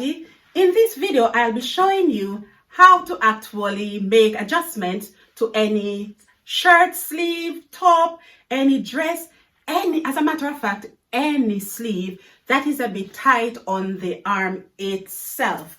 everybody. In this video, I'll be showing you how to actually make adjustments to any shirt, sleeve, top, any dress, as a matter of fact, any sleeve that is a bit tight on the arm itself.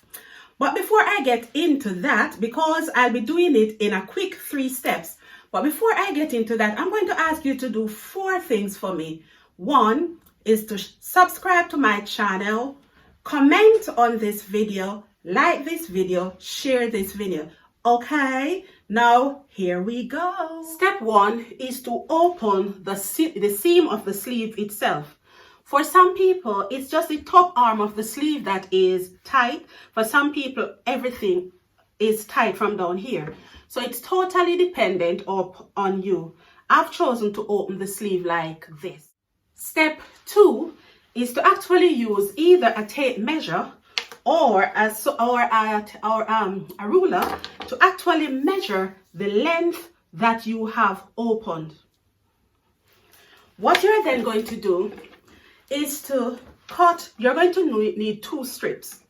But before I get into that, because I'll be doing it in a quick 3 steps, but before I get into that, I'm going to ask you to do 4 things for me. 1 is to subscribe to my channel, comment on this video, like this video, share this video. Okay, now here we go. Step 1 is to open the seam of the sleeve itself. For some people, it's just the top arm of the sleeve that is tight. For some people, everything is tight from down here. So it's totally dependent on you. I've chosen to open the sleeve like this. Step 2 is to actually use either a tape measure or a ruler to actually measure the length that you have opened. What you're then going to do is to cut. You're going to need 2 strips.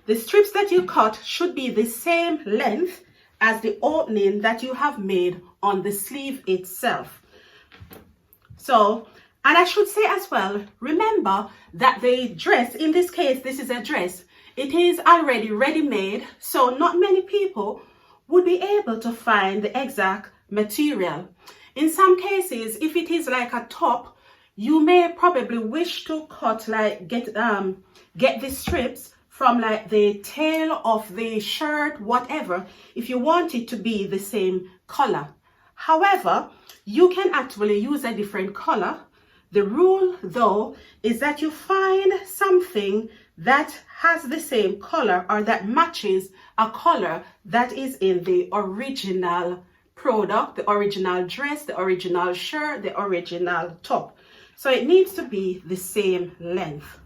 The strips that you cut should be the same length as the opening that you have made on the sleeve itself. And I should say as well, remember that the dress, in this case, this is a dress, it is already ready-made, so not many people would be able to find the exact material. In some cases, if it is like a top, you may probably wish to cut, like get the strips from like the tail of the shirt, whatever, if you want it to be the same color. However, you can actually use a different color. The rule, though, is that you find something that has the same color or that matches a color that is in the original product, the original dress, the original shirt, the original top. So it needs to be the same length.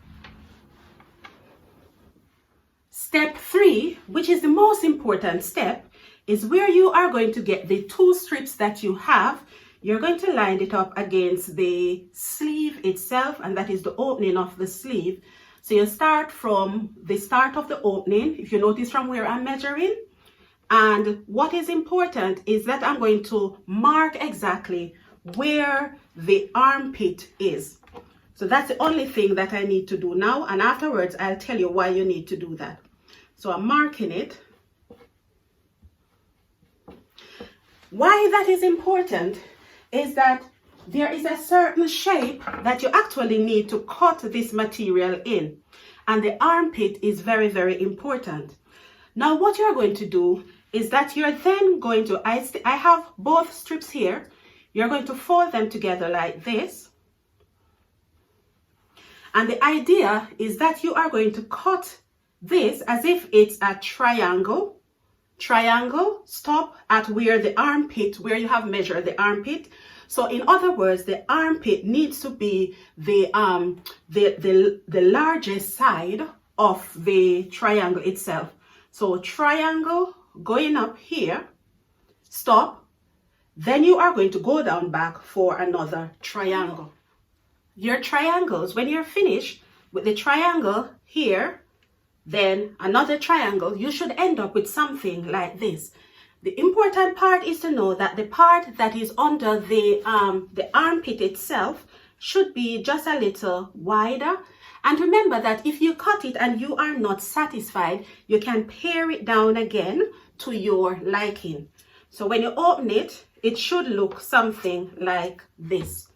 Step 3, which is the most important step, is where you are going to get the 2 strips that you have. You're going to line it up against the sleeve itself, and that is the opening of the sleeve. So you start from the start of the opening, if you notice from where I'm measuring. And what is important is that I'm going to mark exactly where the armpit is. So that's the only thing that I need to do now, and afterwards I'll tell you why you need to do that. So I'm marking it. Why that is important is that there is a certain shape that you actually need to cut this material in, and the armpit is very, very important. Now what you're going to do is that you're then going to, I have both strips here, you're going to fold them together like this, and the idea is that you are going to cut this as if it's a triangle, stop at where the armpit, where you have measured the armpit. So in other words, the armpit needs to be the largest side of the triangle itself. So triangle going up here, stop, then you are going to go down back for another triangle. Your triangles, when you're finished with the triangle here, then another triangle, you should end up with something like this. The important part is to know that the part that is under the armpit itself should be just a little wider. And remember that if you cut it and you are not satisfied, you can pare it down again to your liking. So when you open it, it should look something like this.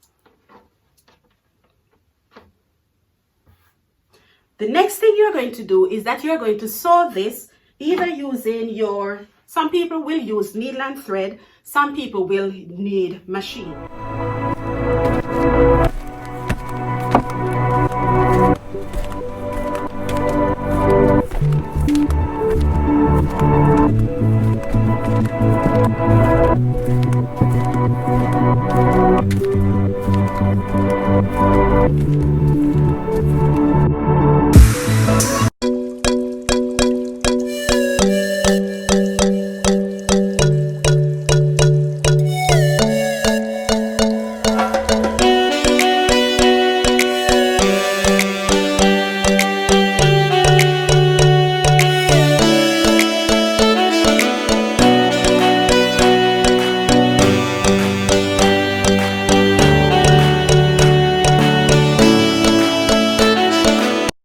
The next thing you're going to do is that you're going to sew this either using some people will use needle and thread, some people will need machine.